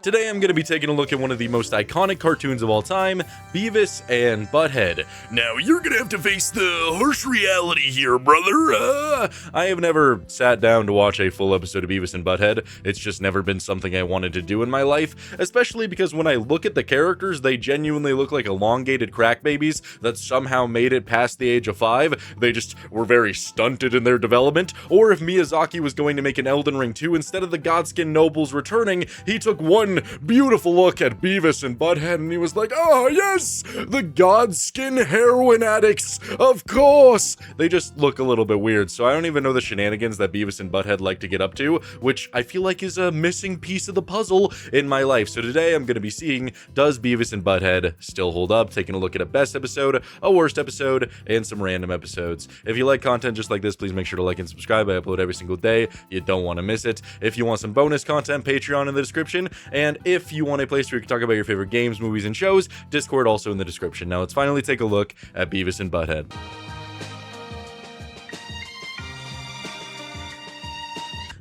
Today I'm going to be taking a look at one of the most iconic cartoons of all time, Beavis and Butt-Head. Now you're going to have to face the harsh reality here, brother. I have never sat down to watch a full episode of Beavis and Butt-Head. It's just never been something I wanted to do in my life, especially because when I look at the characters, they genuinely look like elongated crack babies that somehow made it past the age of 5. They just were very stunted in their development. Or if Miyazaki was going to make an Elden Ring 2, instead of the Godskin nobles returning, he took one beautiful look at Beavis and Butt-Head and he was like, oh yes, the Godskin heroin addicts, of course. They just look a little bit weird, so I don't even know the shenanigans that Beavis and Butt-Head like to get up to, which I feel like is a missing piece of the puzzle in my life. So today I'm going to be seeing, does Beavis and Butt-Head still hold up? Taking a look at a best episode, a worst episode, and some random episodes. If you like content just like this, please make sure to like and subscribe. I upload every single day. You don't want to miss it. If you want some bonus content, Patreon in the description. And if you want a place where you can talk about your favorite games, movies, and shows, Discord also in the description. Now let's finally take a look at Beavis and Butt-Head.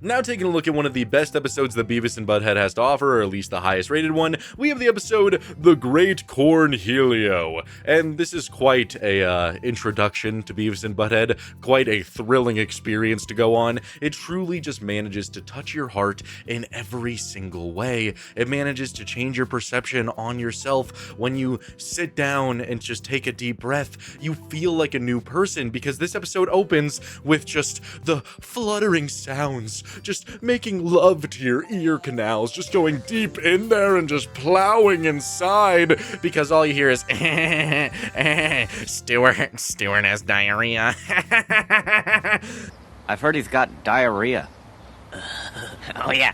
Now taking a look at one of the best episodes that Beavis and Butt-Head has to offer, or at least the highest rated one, we have the episode The Great Cornholio. And this is quite a introduction to Beavis and Butt-Head, quite a thrilling experience to go on. It truly just manages to touch your heart in every single way. It manages to change your perception on yourself. When you sit down and just take a deep breath, you feel like a new person, because this episode opens with just the fluttering sounds, just making love to your ear canals, just going deep in there and just plowing inside, because all you hear is Stuart has diarrhea. I've heard he's got diarrhea. Oh yeah.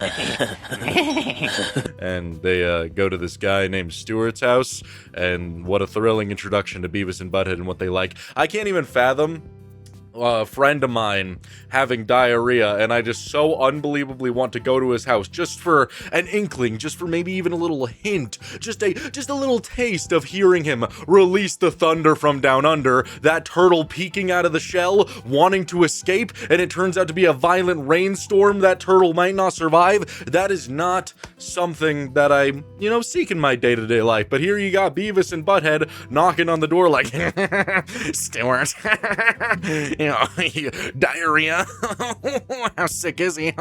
And they go to this guy named Stuart's house, and what a thrilling introduction to Beavis and Butt-Head and what they like. I can't even fathom a friend of mine having diarrhea, and I just so unbelievably want to go to his house just for an inkling, just for maybe even a little hint, just a little taste of hearing him release the thunder from down under, that turtle peeking out of the shell, wanting to escape, and it turns out to be a violent rainstorm that turtle might not survive. That is not something that I, seek in my day-to-day life. But here you got Beavis and Butt-Head knocking on the door like, Stuart. Diarrhea. How sick is he?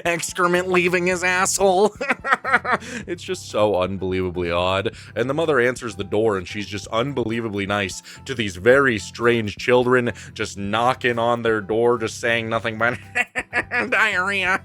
Excrement leaving his asshole. It's just so unbelievably odd. And the mother answers the door, and she's just unbelievably nice to these very strange children, just knocking on their door, just saying nothing but diarrhea.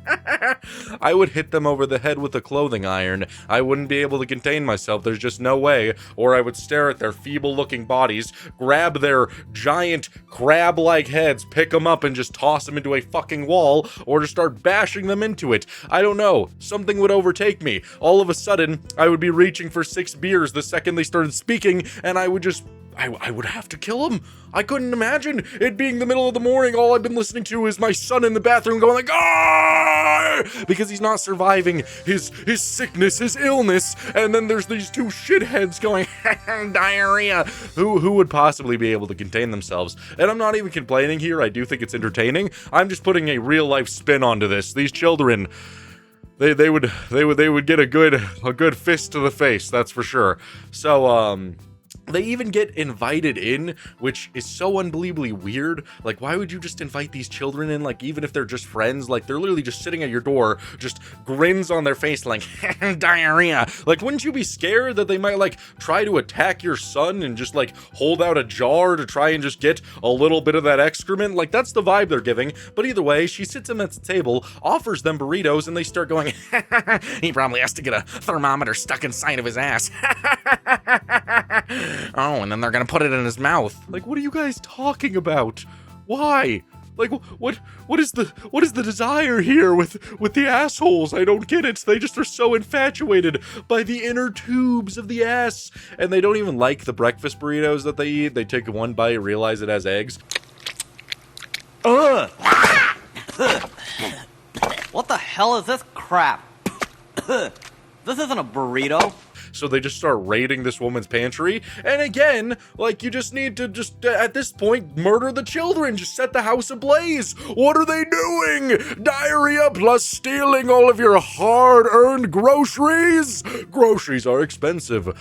I would hit them over the head with a clothing iron. I wouldn't be able to contain myself. There's just no way. Or I would stare at their feeble-looking bodies, grab their giant crab-like heads, pick them up, and just toss them into a fucking wall, or just start bashing them into it. I don't know. Something would overtake me. All of a sudden, I would be reaching for 6 beers the second they started speaking, and I would have to kill him. I couldn't imagine it being the middle of the morning. All I've been listening to is my son in the bathroom going like, ah, because he's not surviving his sickness, his illness. And then there's these 2 shitheads going diarrhea. Who would possibly be able to contain themselves? And I'm not even complaining here. I do think it's entertaining. I'm just putting a real life spin onto this. These children, they would get a good fist to the face. That's for sure. So they even get invited in, which is so unbelievably weird. Like, why would you just invite these children in? Like, even if they're just friends, like, they're literally just sitting at your door, just grins on their face, like, diarrhea. Like, wouldn't you be scared that they might, like, try to attack your son and just, like, hold out a jar to try and just get a little bit of that excrement? Like, that's the vibe they're giving. But either way, she sits them at the table, offers them burritos, and they start going, he probably has to get a thermometer stuck inside of his ass. Oh, and then they're gonna put it in his mouth. Like, what are you guys talking about? Why? Like, what is the desire here with the assholes? I don't get it. They just are so infatuated by the inner tubes of the ass. And they don't even like the breakfast burritos that they eat. They take one bite, realize it has eggs. Ugh! What the hell is this crap? This isn't a burrito. So they just start raiding this woman's pantry. And again, like, you just need to at this point, murder the children. Just set the house ablaze. What are they doing? Diarrhea plus stealing all of your hard-earned groceries? Groceries are expensive.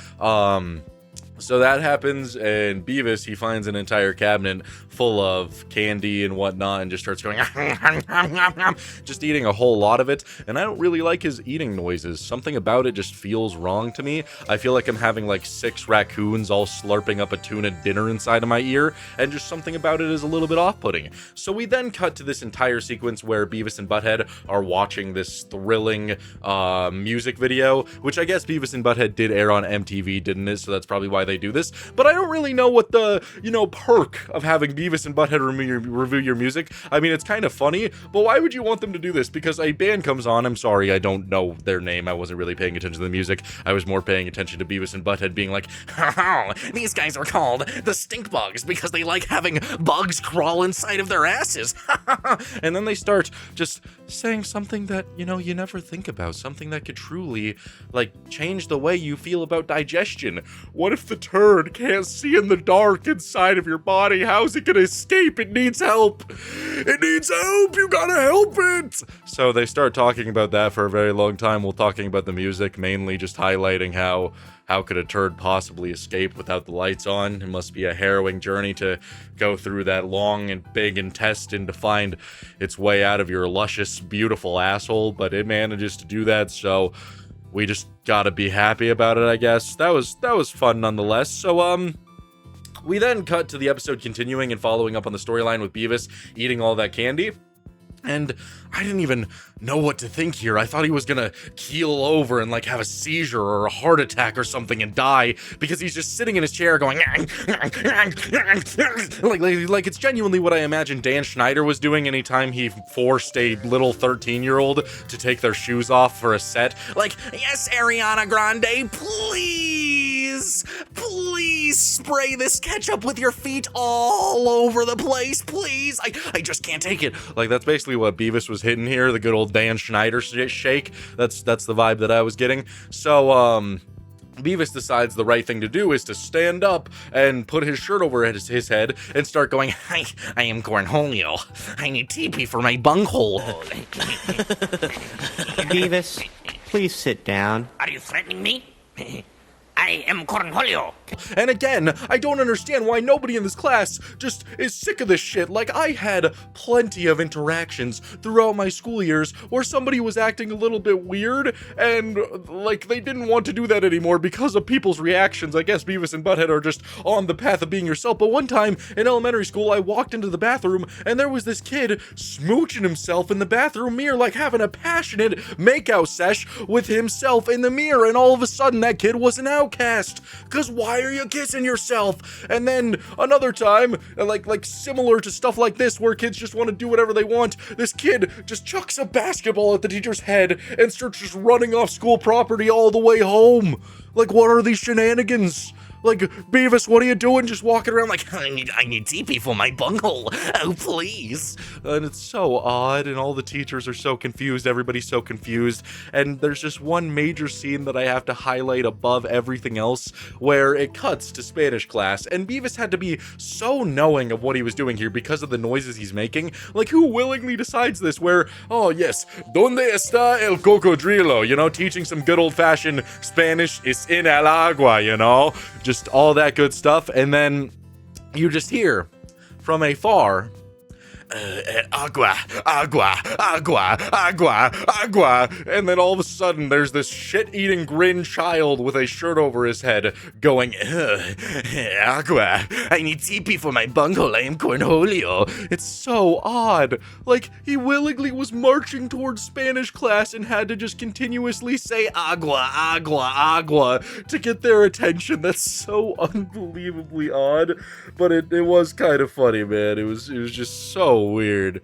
So that happens, and Beavis, he finds an entire cabinet full of candy and whatnot, and just starts going, just eating a whole lot of it. And I don't really like his eating noises. Something about it just feels wrong to me. I feel like I'm having like 6 raccoons all slurping up a tuna dinner inside of my ear, and just something about it is a little bit off-putting. So we then cut to this entire sequence where Beavis and Butt-Head are watching this thrilling music video, which I guess Beavis and Butt-Head did air on MTV, didn't it? So that's probably why they do this, but I don't really know what the, perk of having Beavis and Butt-Head review your music. I mean, it's kind of funny, but why would you want them to do this? Because a band comes on, I'm sorry, I don't know their name, I wasn't really paying attention to the music, I was more paying attention to Beavis and Butt-Head being like, oh, these guys are called the stink bugs because they like having bugs crawl inside of their asses. And then they start just saying something that, you never think about, something that could truly, change the way you feel about digestion. What if the turd can't see in the dark inside of your body? How's it gonna escape? It needs help. It needs help. You gotta help it. So they start talking about that for a very long time while talking about the music, mainly just highlighting how could a turd possibly escape without the lights on? It must be a harrowing journey to go through that long and big intestine to find its way out of your luscious, beautiful asshole, but it manages to do that, so we just gotta be happy about it, I guess. That was fun nonetheless. So, we then cut to the episode continuing and following up on the storyline with Beavis eating all that candy. And I didn't even know what to think here. I thought he was gonna keel over and have a seizure or a heart attack or something and die because he's just sitting in his chair going like it's genuinely what I imagine Dan Schneider was doing anytime he forced a little 13-year-old to take their shoes off for a set. Yes, Ariana Grande, please spray this ketchup with your feet all over the place, please. I just can't take it. That's basically what Beavis was hitting here, the good old Dan Schneider shake. That's the vibe that I was getting. So, Beavis decides the right thing to do is to stand up and put his shirt over his head and start going, I am Cornholio. I need TP for my bunghole. Beavis, please sit down. Are you threatening me? I am Cornholio. And again, I don't understand why nobody in this class just is sick of this shit. I had plenty of interactions throughout my school years where somebody was acting a little bit weird and, they didn't want to do that anymore because of people's reactions. I guess Beavis and Butt-Head are just on the path of being yourself. But one time in elementary school, I walked into the bathroom and there was this kid smooching himself in the bathroom mirror, having a passionate makeout sesh with himself in the mirror. And all of a sudden, that kid was an outcast. Because why are you kissing yourself? And then another time, like similar to stuff like this, where kids just want to do whatever they want, this kid just chucks a basketball at the teacher's head and starts just running off school property all the way home. What are these shenanigans? Beavis, what are you doing? Just walking around I need TP for my bunghole. Oh, please. And it's so odd, and all the teachers are so confused. Everybody's so confused. And there's just one major scene that I have to highlight above everything else, where it cuts to Spanish class, and Beavis had to be so knowing of what he was doing here because of the noises he's making. Who willingly decides this? Where, oh yes, ¿Dónde está el cocodrilo? Teaching some good old-fashioned Spanish, es en el agua, just all that good stuff, and then you just hear from afar, agua, agua, agua, agua, agua, and then all of a sudden there's this shit-eating grin child with a shirt over his head going, agua, I need TP for my bunghole, I am Cornholio. It's so odd. He willingly was marching towards Spanish class and had to just continuously say agua, agua, agua to get their attention. That's so unbelievably odd, but it was kind of funny, man. It was just so weird.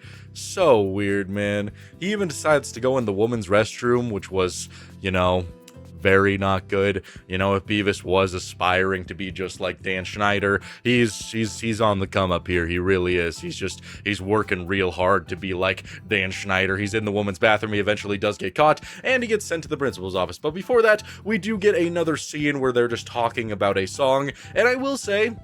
Man. He even decides to go in the woman's restroom, which was, very not good. You know, if Beavis was aspiring to be just like Dan Schneider, he's on the come up here. He really is. He's working real hard to be like Dan Schneider. He's in the woman's bathroom. He eventually does get caught, and he gets sent to the principal's office. But before that, we do get another scene where they're just talking about a song, and I will say,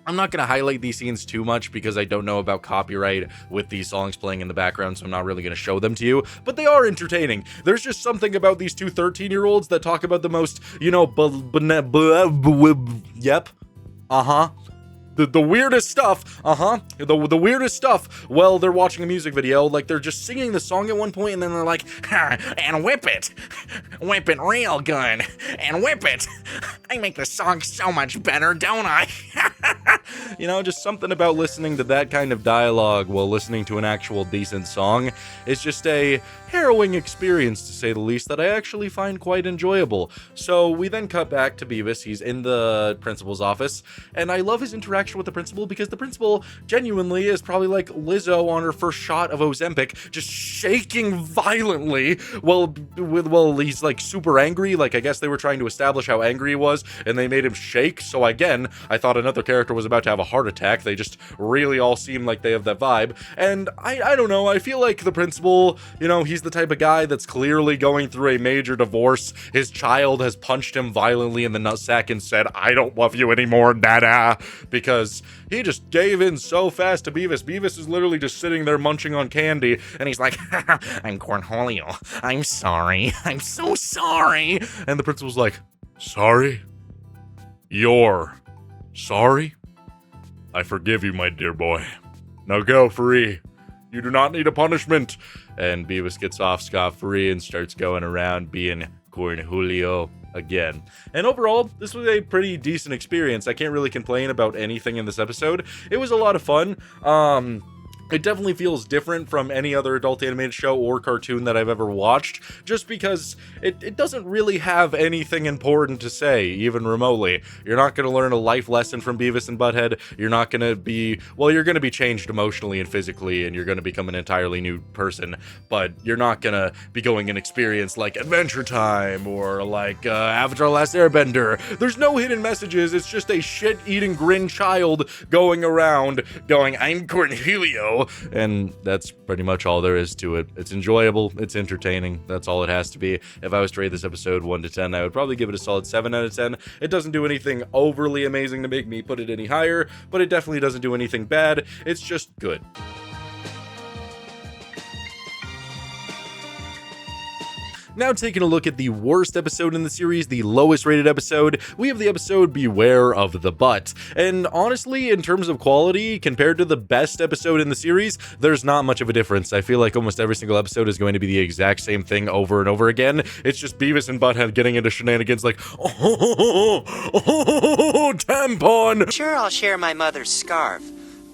I'm not going to highlight these scenes too much because I don't know about copyright with these songs playing in the background, so I'm not really going to show them to you, but they are entertaining. There's just something about these two 13-year-olds that talk about the most, you know, yep, the weirdest stuff, the weirdest stuff. Well, they're watching a music video, like they're just singing the song at one point, and then they're like, and whip it real good, and whip it. I make the song so much better, don't I? You know, just something about listening to that kind of dialogue while listening to an actual decent song is just a harrowing experience, to say the least, that I actually find quite enjoyable. So we then cut back to Beavis. He's in the principal's office, and I love his interaction with the principal because the principal genuinely is probably like Lizzo on her first shot of Ozempic, just shaking violently while he's like super angry. Like, I guess they were trying to establish how angry he was, and they made him shake. So again, I thought another character was about to have a heart attack. They just really all seem like they have that vibe. And I don't know, I feel like the principal, you know, he's the type of guy that's clearly going through a major divorce. His child has punched him violently in the nutsack and said, "I don't love you anymore, Dada," because he just gave in so fast to Beavis. Beavis is literally just sitting there munching on candy, and he's like, "I'm Cornholio. I'm sorry. I'm so sorry." And the principal's like, "Sorry? You're sorry? I forgive you, my dear boy. Now go free. You do not need a punishment." And Beavis gets off scot-free and starts going around being Cornholio again. And overall, this was a pretty decent experience. I can't really complain about anything in this episode. It was a lot of fun. It definitely feels different from any other adult animated show or cartoon that I've ever watched, just because it doesn't really have anything important to say, even remotely. You're not going to learn a life lesson from Beavis and Butt-Head. You're not going to be, well, you're going to be changed emotionally and physically, and you're going to become an entirely new person, but you're not going to be going an experience like Adventure Time or like Avatar: Last Airbender. There's no hidden messages. It's just a shit-eating grin child going around going, "I'm Cornholio," and that's pretty much all there is to it. It's enjoyable, it's entertaining, that's all it has to be. If I was to rate this episode 1 to 10, I would probably give it a solid 7 out of 10. It doesn't do anything overly amazing to make me put it any higher, but it definitely doesn't do anything bad. It's just good. Now, taking a look at the worst episode in the series, the lowest rated episode, we have the episode Beware of the Butt. And honestly, in terms of quality, compared to the best episode in the series, there's not much of a difference. I feel like almost every single episode is going to be the exact same thing over and over again. It's just Beavis and Butt-Head getting into shenanigans like, oh, tampon! Sure, I'll share my mother's scarf,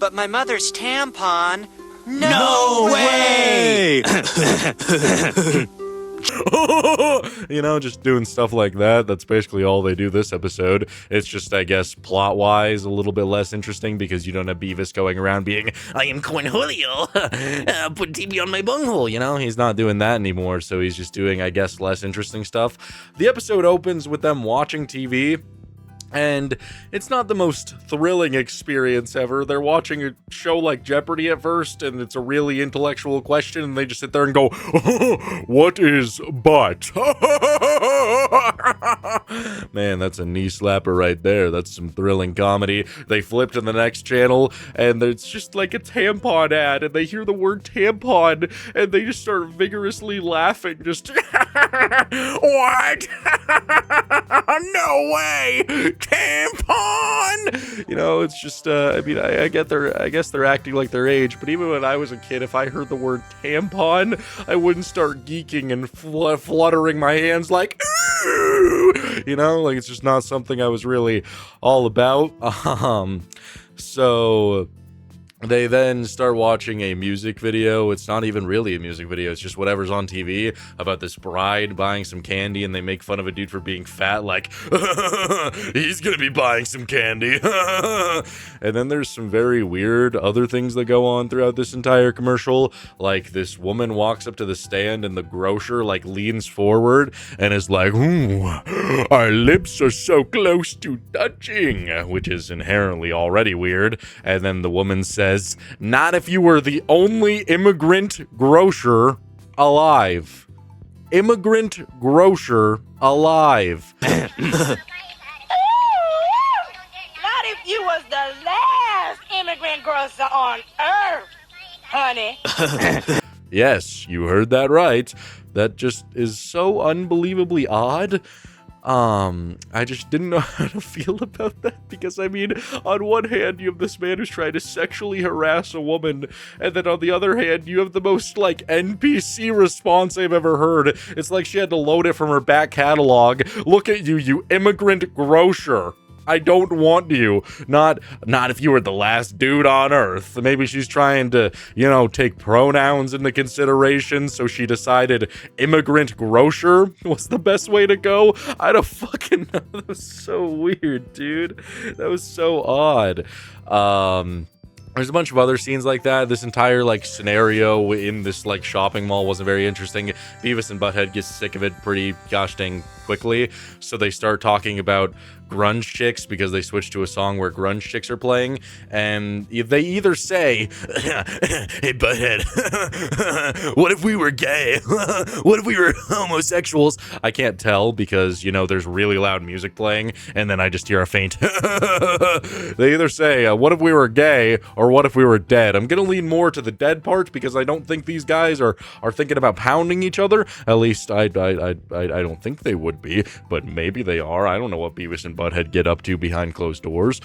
but my mother's tampon? No way! You know, just doing stuff like that. That's basically all they do this episode. It's just, I guess, plot-wise, a little bit less interesting because you don't have Beavis going around being, "I am Cornholio, put TV on my bunghole." You know, he's not doing that anymore, so he's just doing, I guess, less interesting stuff. The episode opens with them watching TV, and it's not the most thrilling experience ever. They're watching a show like Jeopardy at first, and it's a really intellectual question, and they just sit there and go, "What is butt?" Man, that's a knee slapper right there. That's some thrilling comedy. They flip to the next channel, and it's just like a tampon ad, and they hear the word tampon, and they just start vigorously laughing. Just, "What? No way! Tampon!" You know, it's just, I mean, I guess they're acting like their age, but even when I was a kid, if I heard the word tampon, I wouldn't start geeking and fluttering my hands like, "Ooh!" You know, like, it's just not something I was really all about. So They then start watching a music video. It's not even really a music video. It's just whatever's on TV about this bride buying some candy, and they make fun of a dude for being fat, like, he's gonna be buying some candy. And then there's some very weird other things that go on throughout this entire commercial. Like, this woman walks up to the stand, and the grocer, like, leans forward and is like, ooh, our lips are so close to touching, which is inherently already weird. And then the woman says, not if you were the only immigrant grocer alive. Immigrant grocer alive. Not if you was the last immigrant grocer on earth, honey. Yes, you heard that right. That just is so unbelievably odd. I just didn't know how to feel about that, because, I mean, on one hand, you have this man who's trying to sexually harass a woman, and then on the other hand, you have the most, like, NPC response I've ever heard. It's like she had to load it from her back catalog. Look at you, you immigrant grocer. I don't want you. Not if you were the last dude on Earth. Maybe she's trying to, take pronouns into consideration, so she decided immigrant grocer was the best way to go. I don't fucking know. That was so weird, dude. That was so odd. There's a bunch of other scenes like that. This entire, like, scenario in this, like, shopping mall wasn't very interesting. Beavis and Butt-Head gets sick of it pretty gosh dang quickly, so they start talking about grunge chicks, because they switch to a song where grunge chicks are playing, and they either say, hey Butthead, what if we were gay? What if we were homosexuals? I can't tell, because, there's really loud music playing, and then I just hear a faint. They either say, what if we were gay, or what if we were dead? I'm gonna lean more to the dead part, because I don't think these guys are thinking about pounding each other. At least I don't think they would be, but maybe they are. I don't know what Beavis and Butt-Head get up to behind closed doors.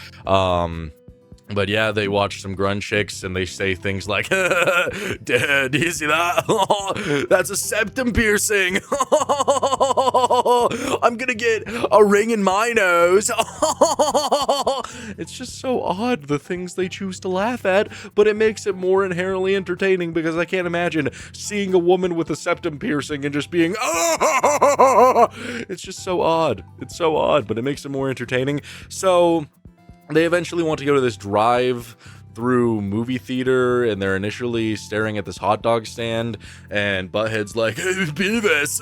But yeah, they watch some grunge chicks, and they say things like, do you see that? That's a septum piercing. I'm gonna get a ring in my nose. It's just so odd, the things they choose to laugh at, but it makes it more inherently entertaining, because I can't imagine seeing a woman with a septum piercing and just being, it's just so odd. It's so odd, but it makes it more entertaining. So they eventually want to go to this drive-through movie theater, and they're initially staring at this hot dog stand, and Butthead's like, hey, Beavis,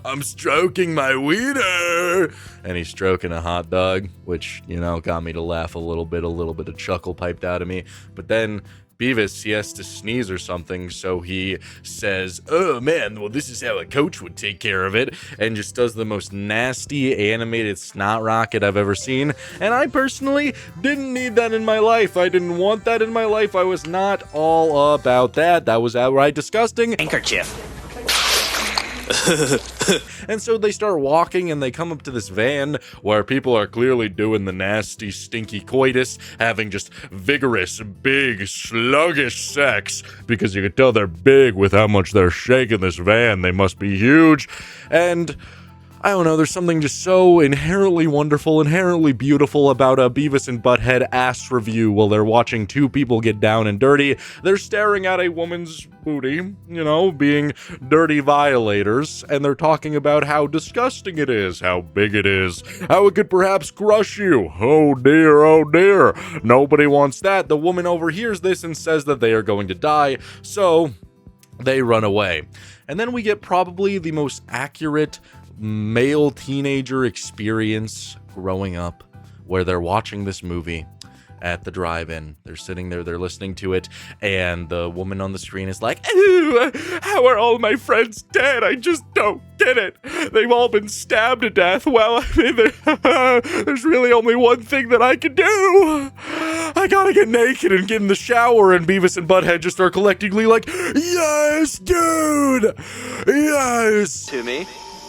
I'm stroking my wiener, and he's stroking a hot dog, which, got me to laugh a little bit of chuckle piped out of me. But then Beavis, he has to sneeze or something, so he says, oh man, well, this is how a coach would take care of it, and just does the most nasty animated snot rocket I've ever seen. And I personally didn't need that in my life. I didn't want that in my life. I was not all about that. That was outright disgusting. Handkerchief. And so they start walking, and they come up to this van where people are clearly doing the nasty, stinky coitus, having just vigorous, big, sluggish sex, because you can tell they're big with how much they're shaking this van. They must be huge. And I don't know, there's something just so inherently wonderful, inherently beautiful about a Beavis and Butt-Head ass review while they're watching two people get down and dirty. They're staring at a woman's booty, being dirty violators, and they're talking about how disgusting it is, how big it is, how it could perhaps crush you. Oh dear, nobody wants that. The woman overhears this and says that they are going to die, so they run away. And then we get probably the most accurate male teenager experience growing up, where they're watching this movie at the drive-in. They're sitting there, they're listening to it, and the woman on the screen is like, "Ew, how are all my friends dead? I just don't get it. They've all been stabbed to death. Well, I mean, there's really only one thing that I can do. I gotta get naked and get in the shower." And Beavis and Butt-Head just are collectively like, "Yes, dude! Yes!" To me,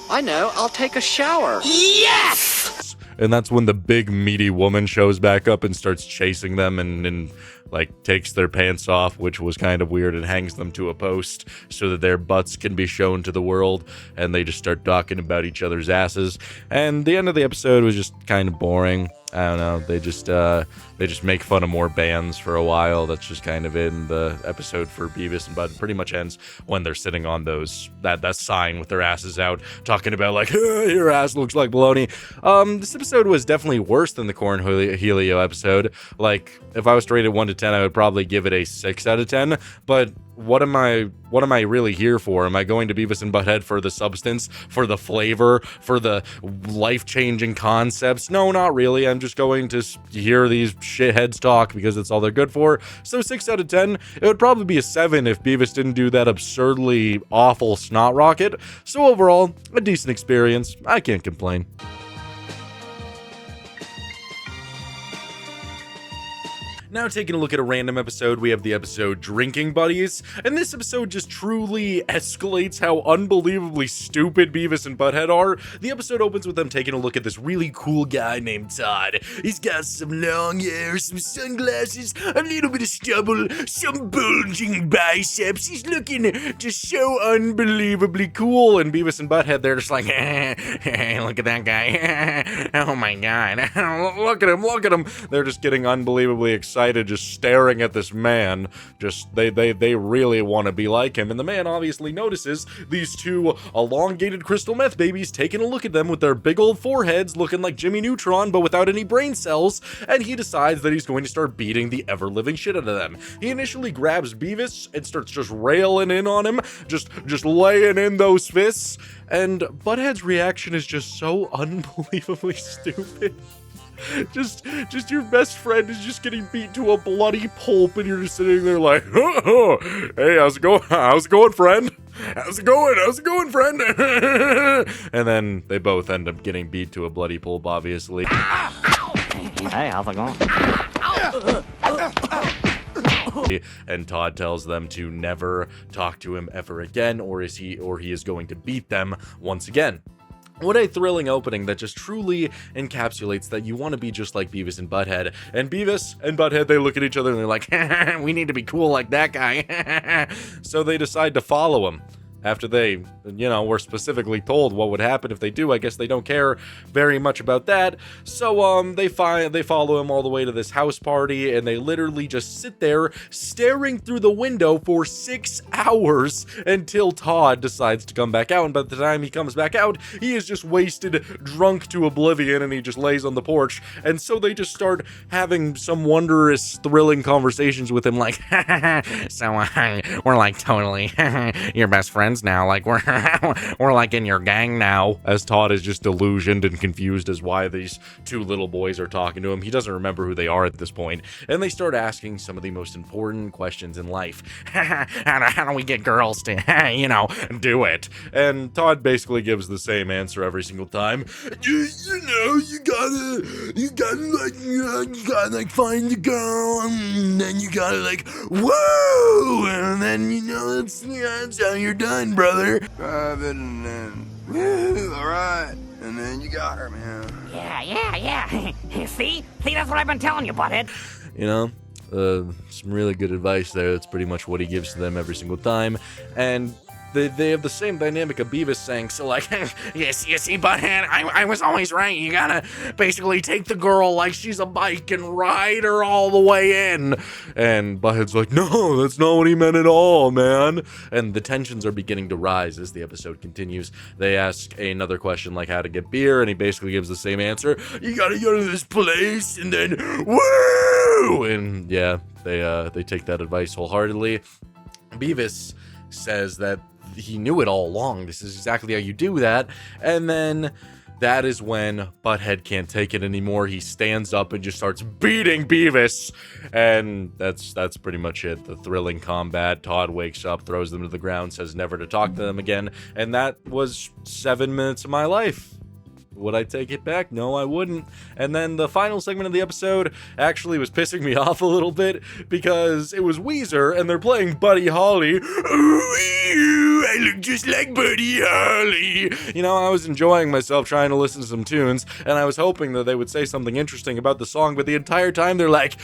I know, I'll take a shower. Yes! And that's when the big meaty woman shows back up and starts chasing them and like takes their pants off, which was kind of weird, and hangs them to a post so that their butts can be shown to the world, and they just start talking about each other's asses. And the end of the episode was just kind of boring. I don't know. They just make fun of more bands for a while. That's just kind of it. And the episode for Beavis and Butt pretty much ends when they're sitting on that sign with their asses out, talking about like, your ass looks like baloney. This episode was definitely worse than the Cornholio episode. Like, if I was to rate it 1 to 10, I would probably give it a 6 out of 10. But what am I really here for? Am I going to Beavis and Butt-Head for the substance, for the flavor, for the life-changing concepts? No, not really. I'm just going to hear these shitheads talk because it's all they're good for. So 6 out of 10. It would probably be a 7 if Beavis didn't do that absurdly awful snot rocket. So overall, a decent experience. I can't complain. Now taking a look at a random episode, we have the episode Drinking Buddies, and this episode just truly escalates how unbelievably stupid Beavis and Butt-Head are. The episode opens with them taking a look at this really cool guy named Todd. He's got some long hair, some sunglasses, a little bit of stubble, some bulging biceps. He's looking just so unbelievably cool, and Beavis and Butt-Head, they're just like, hey, look at that guy. Oh my god, look at him. They're just getting unbelievably excited, just staring at this man. Just they really want to be like him, and the man obviously notices these two elongated crystal meth babies taking a look at them with their big old foreheads looking like Jimmy Neutron but without any brain cells, and he decides that he's going to start beating the ever-living shit out of them. He initially grabs Beavis and starts just railing in on him, just laying in those fists, and Butthead's reaction is just so unbelievably stupid. Just your best friend is just getting beat to a bloody pulp, and you're just sitting there like, oh, hey, how's it going, friend? How's it going, friend? And then they both end up getting beat to a bloody pulp, obviously. Hey, how's it going? And Todd tells them to never talk to him ever again, or he is going to beat them once again. What a thrilling opening that just truly encapsulates that you want to be just like Beavis and Butt-Head. And Beavis and Butt-Head, they look at each other and they're like, we need to be cool like that guy. So they decide to follow him. After they, were specifically told what would happen if they do. I guess they don't care very much about that. So, they follow him all the way to this house party, and they literally just sit there staring through the window for 6 hours until Todd decides to come back out. And by the time he comes back out, he is just wasted, drunk to oblivion, and he just lays on the porch. And so they just start having some wondrous, thrilling conversations with him, like, So, we're like totally your best friends now, like we're like in your gang now. As Todd is just delusioned and confused as why these two little boys are talking to him. He doesn't remember who they are at this point, and they start asking some of the most important questions in life. How do we get girls to do it? And Todd basically gives the same answer every single time. You gotta find the girl, and then you gotta like, whoa, and then that's how you're done, brother. And then, woo, all right, and then you got her, man. Yeah. See, that's what I've been telling you, Butthead. Some really good advice there. That's pretty much what he gives to them every single time, and they have the same dynamic of Beavis saying, so like, you see, Butthead, I was always right. You gotta basically take the girl like she's a bike and ride her all the way in. And Butthead's like, no, that's not what he meant at all, man. And the tensions are beginning to rise as the episode continues. They ask another question like how to get beer, and he basically gives the same answer. You gotta go to this place, and then, woo! And yeah, they take that advice wholeheartedly. Beavis says that he knew it all along. This is exactly how you do that. And then that is when Butthead can't take it anymore. He stands up and just starts beating Beavis. And that's pretty much it. The thrilling combat. Todd wakes up, throws them to the ground, says never to talk to them again. And that was 7 minutes of my life. Would I take it back? No, I wouldn't. And then the final segment of the episode actually was pissing me off a little bit because it was Weezer and they're playing Buddy Holly. Ooh, I look just like Buddy Holly. You know, I was enjoying myself trying to listen to some tunes, and I was hoping that they would say something interesting about the song, but the entire time they're like,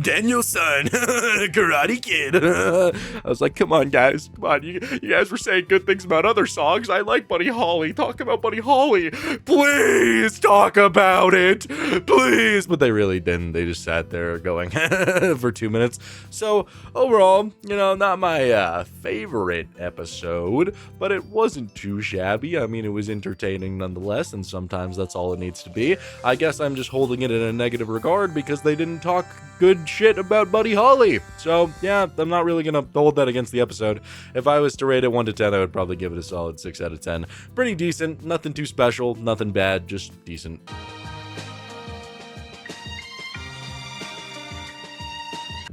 Daniel's son, Karate Kid. I was like, come on, guys. Come on. You guys were saying good things about other songs. I like Buddy Holly. Talk about Buddy Holly. Please talk about it. Please. But they really didn't. They just sat there going for 2 minutes. So overall, you know, not my favorite episode, but it wasn't too shabby. I mean, it was entertaining nonetheless, and sometimes that's all it needs to be. I guess I'm just holding it in a negative regard because they didn't talk good shit about Buddy Holly. So yeah, I'm not really gonna hold that against the episode. If I was to rate it 1 to 10, I would probably give it a solid 6 out of 10. Pretty decent, nothing too special, nothing bad, just decent.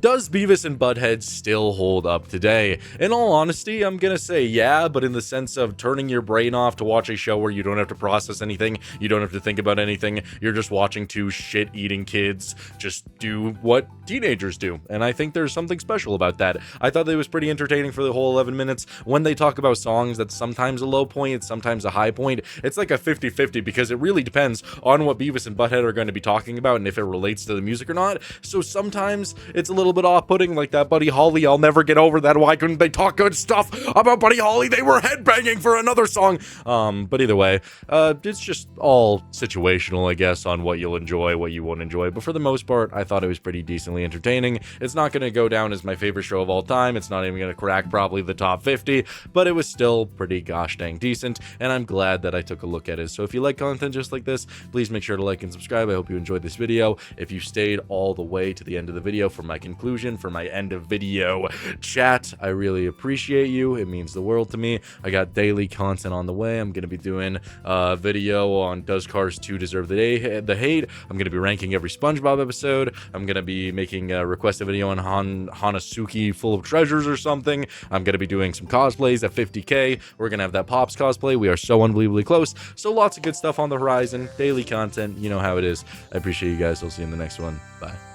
Does Beavis and Butt-Head still hold up today? In all honesty, I'm gonna say yeah, but in the sense of turning your brain off to watch a show where you don't have to process anything, you don't have to think about anything, you're just watching two shit-eating kids just do what teenagers do, and I think there's something special about that. I thought it was pretty entertaining for the whole 11 minutes. When they talk about songs, that's sometimes a low point, it's sometimes a high point. It's like a 50-50 because it really depends on what Beavis and Butt-Head are going to be talking about and if it relates to the music or not. So sometimes it's a little bit off-putting, like that Buddy Holly, I'll never get over that. Why couldn't they talk good stuff about Buddy Holly? They were headbanging for another song. But either way, it's just all situational, I guess, on what you'll enjoy, what you won't enjoy. But for the most part, I thought it was pretty decently entertaining. It's not going to go down as my favorite show of all time. It's not even going to crack probably the top 50, but it was still pretty gosh dang decent, and I'm glad that I took a look at it. So if you like content just like this, please make sure to like and subscribe. I hope you enjoyed this video. If you stayed all the way to the end of the video for my conclusion, for my end of video chat, I really appreciate you. It means the world to me. I got daily content on the way. I'm going to be doing a video on Does Cars 2 Deserve the Hate? I'm going to be ranking every SpongeBob episode. I'm going to be making a requested video on Hanasuki Full of Treasures or something. I'm going to be doing some cosplays at 50k. We're going to have that Pops cosplay. We are so unbelievably close. So lots of good stuff on the horizon. Daily content. You know how it is. I appreciate you guys. I'll see you in the next one. Bye.